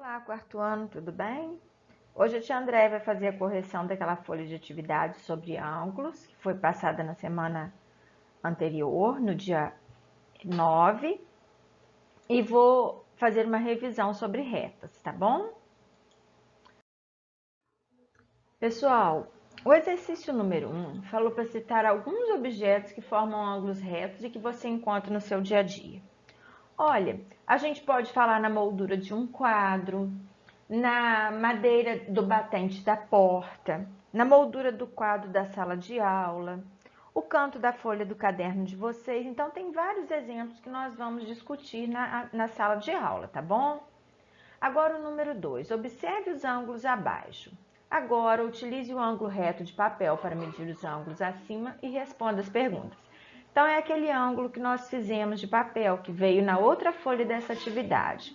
Olá, quarto ano, tudo bem? Hoje a tia Andréia vai fazer a correção daquela folha de atividade sobre ângulos, que foi passada na semana anterior, no dia 9, e vou fazer uma revisão sobre retas, tá bom? Pessoal, o exercício número 1 falou para citar alguns objetos que formam ângulos retos e que você encontra no seu dia a dia. Olha, a gente pode falar na moldura de um quadro, na madeira do batente da porta, na moldura do quadro da sala de aula, o canto da folha do caderno de vocês. Então, tem vários exemplos que nós vamos discutir na sala de aula, tá bom? Agora, o número 2, observe os ângulos abaixo. Agora, utilize o ângulo reto de papel para medir os ângulos acima e responda as perguntas. Então, é aquele ângulo que nós fizemos de papel, que veio na outra folha dessa atividade.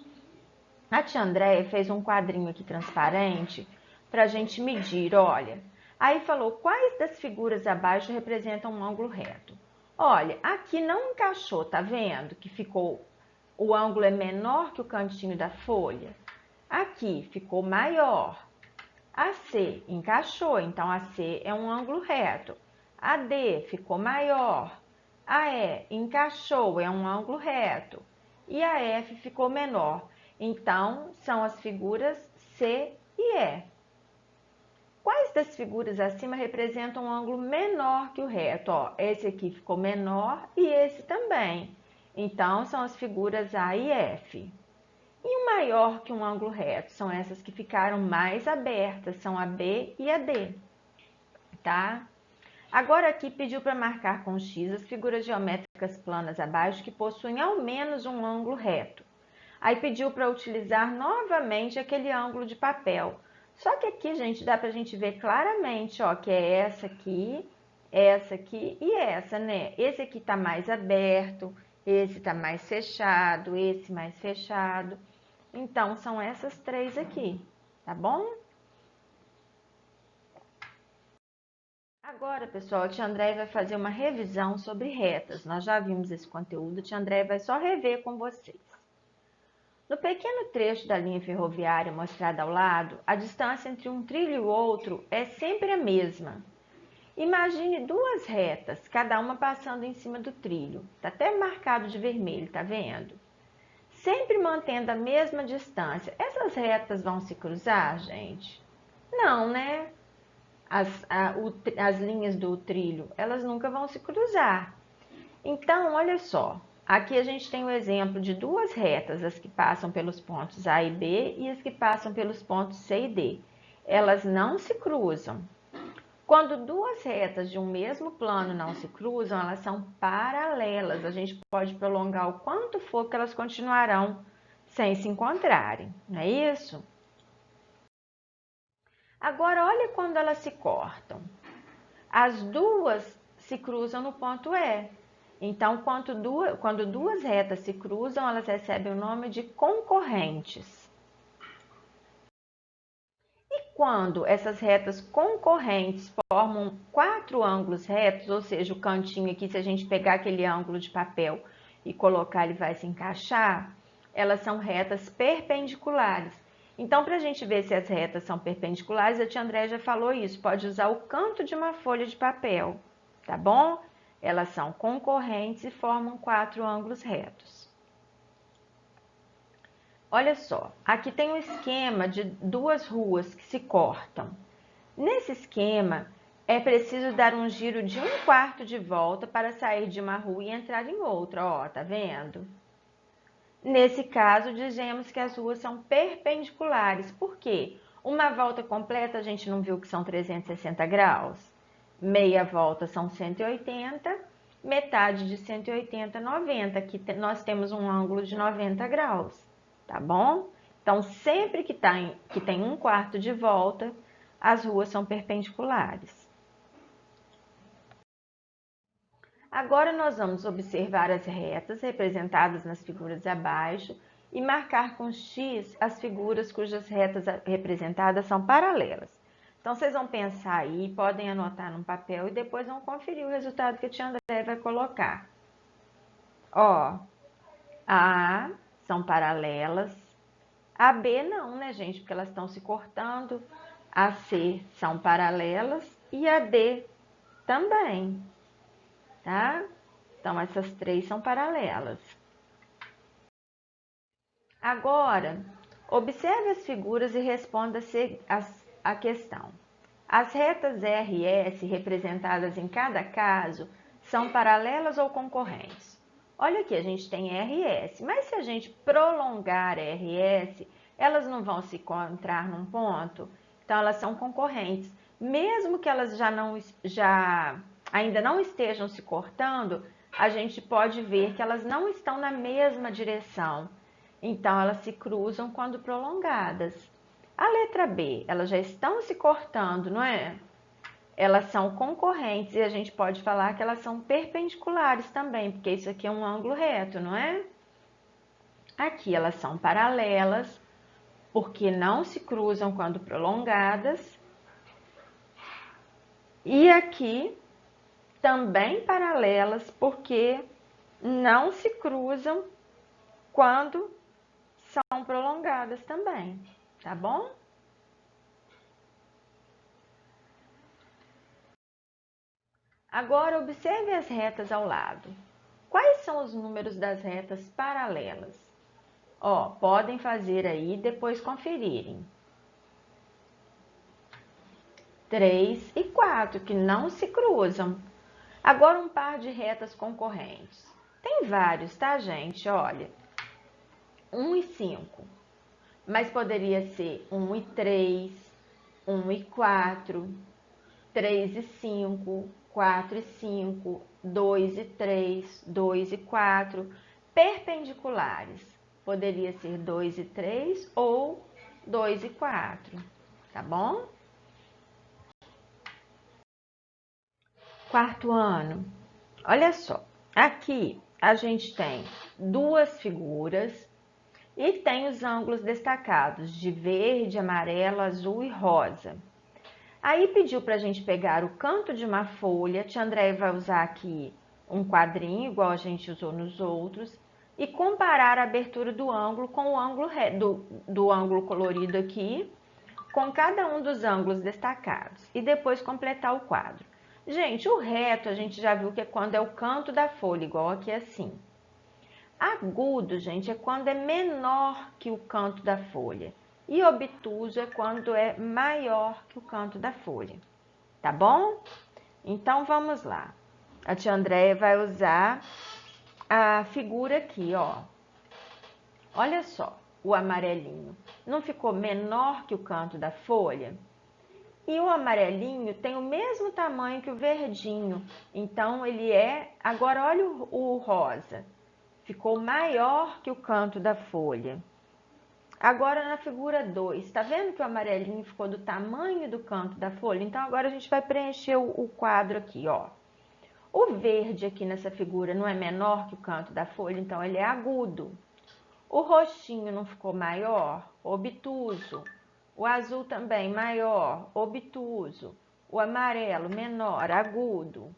A tia Andréia fez um quadrinho aqui transparente para a gente medir, olha. Aí falou quais das figuras abaixo representam um ângulo reto. Olha, aqui não encaixou, tá vendo? Que ficou, o ângulo é menor que o cantinho da folha. Aqui ficou maior. A C encaixou, então a C é um ângulo reto. A D ficou maior. A E encaixou, é um ângulo reto. E a F ficou menor. Então, são as figuras C e E. Quais das figuras acima representam um ângulo menor que o reto? Ó, esse aqui ficou menor e esse também. Então, são as figuras A e F. E o maior que um ângulo reto? São essas que ficaram mais abertas, são a B e a D, tá? Agora aqui pediu para marcar com X as figuras geométricas planas abaixo que possuem ao menos um ângulo reto. Aí pediu para utilizar novamente aquele ângulo de papel. Só que aqui, gente, dá para a gente ver claramente, ó, que é essa aqui e essa, né? Esse aqui tá mais aberto, esse tá mais fechado, esse mais fechado. Então, são essas três aqui, tá bom? Agora, pessoal, a tia Andréia vai fazer uma revisão sobre retas. Nós já vimos esse conteúdo, a tia Andréia vai só rever com vocês. No pequeno trecho da linha ferroviária mostrada ao lado, a distância entre um trilho e o outro é sempre a mesma. Imagine duas retas, cada uma passando em cima do trilho. Está até marcado de vermelho, tá vendo? Sempre mantendo a mesma distância. Essas retas vão se cruzar, gente? Não, né? As linhas do trilho, elas nunca vão se cruzar. Então, olha só, aqui a gente tem o exemplo de duas retas, as que passam pelos pontos A e B e as que passam pelos pontos C e D. Elas não se cruzam. Quando duas retas de um mesmo plano não se cruzam, elas são paralelas. A gente pode prolongar o quanto for que elas continuarão sem se encontrarem, não é isso? Agora, olha quando elas se cortam. As duas se cruzam no ponto E. Então, quando duas retas se cruzam, elas recebem o nome de concorrentes. E quando essas retas concorrentes formam quatro ângulos retos, ou seja, o cantinho aqui, se a gente pegar aquele ângulo de papel e colocar, ele vai se encaixar, elas são retas perpendiculares. Então, para a gente ver se as retas são perpendiculares, a tia André já falou isso, pode usar o canto de uma folha de papel, tá bom? Elas são concorrentes e formam quatro ângulos retos. Olha só, aqui tem um esquema de duas ruas que se cortam. Nesse esquema, é preciso dar um giro de 1/4 de volta para sair de uma rua e entrar em outra, ó, tá vendo? Nesse caso, dizemos que as ruas são perpendiculares. Por quê? Uma volta completa, a gente não viu que são 360 graus? Meia volta são 180, metade de 180, 90. Aqui nós temos um ângulo de 90 graus, tá bom? Então, sempre que tem 1/4 de volta, as ruas são perpendiculares. Agora nós vamos observar as retas representadas nas figuras abaixo e marcar com X as figuras cujas retas representadas são paralelas. Então, vocês vão pensar aí, podem anotar num papel e depois vão conferir o resultado que a tia André vai colocar. Ó, A são paralelas, A B não, né, gente? Porque elas estão se cortando. A C são paralelas e a D também, tá? Então, essas três são paralelas. Agora, observe as figuras e responda a questão. As retas R e S representadas em cada caso são paralelas ou concorrentes? Olha aqui, a gente tem R e S, mas se a gente prolongar R e S, elas não vão se encontrar num ponto? Então, elas são concorrentes. Mesmo que elas ainda não estejam se cortando, a gente pode ver que elas não estão na mesma direção. Então, elas se cruzam quando prolongadas. A letra B, elas já estão se cortando, não é? Elas são concorrentes e a gente pode falar que elas são perpendiculares também, porque isso aqui é um ângulo reto, não é? Aqui elas são paralelas, porque não se cruzam quando prolongadas. E aqui também paralelas, porque não se cruzam quando são prolongadas também, tá bom? Agora observe as retas ao lado. Quais são os números das retas paralelas? Ó, podem fazer aí e depois conferirem. 3 e 4, que não se cruzam. Agora um par de retas concorrentes. Tem vários, tá, gente? Olha, 1 e 5. Mas poderia ser 1 e 3, 1 e 4, 3 e 5, 4 e 5, 2 e 3, 2 e 4. Perpendiculares. Poderia ser 2 e 3 ou 2 e 4, tá bom? Quarto ano. Olha só, aqui a gente tem duas figuras e tem os ângulos destacados de verde, amarelo, azul e rosa. Aí pediu para a gente pegar o canto de uma folha, tia Andréia vai usar aqui um quadrinho, igual a gente usou nos outros, e comparar a abertura do ângulo com o ângulo do ângulo colorido aqui, com cada um dos ângulos destacados, e depois completar o quadro. Gente, o reto a gente já viu que é quando é o canto da folha, igual aqui assim. Agudo, gente, é quando é menor que o canto da folha. E obtuso é quando é maior que o canto da folha. Tá bom? Então, vamos lá. A tia Andréia vai usar a figura aqui, ó. Olha só, o amarelinho. Não ficou menor que o canto da folha? E o amarelinho tem o mesmo tamanho que o verdinho. Então, ele é... Agora, olha o rosa. Ficou maior que o canto da folha. Agora, na figura 2, tá vendo que o amarelinho ficou do tamanho do canto da folha? Então, agora a gente vai preencher o quadro aqui, ó. O verde aqui nessa figura não é menor que o canto da folha, então ele é agudo. O roxinho não ficou maior? Obtuso. O azul também maior, obtuso. O amarelo menor, agudo.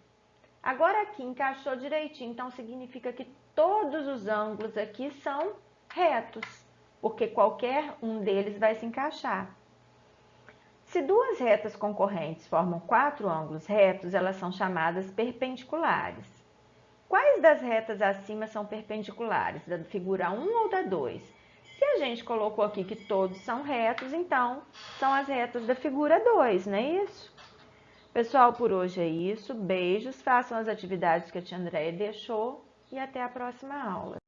Agora aqui encaixou direitinho, então significa que todos os ângulos aqui são retos, porque qualquer um deles vai se encaixar. Se duas retas concorrentes formam 4 ângulos retos, elas são chamadas perpendiculares. Quais das retas acima são perpendiculares, da figura 1 ou da 2? Se a gente colocou aqui que todos são retos, então são as retas da figura 2, não é isso? Pessoal, por hoje é isso. Beijos, façam as atividades que a tia Andréia deixou e até a próxima aula.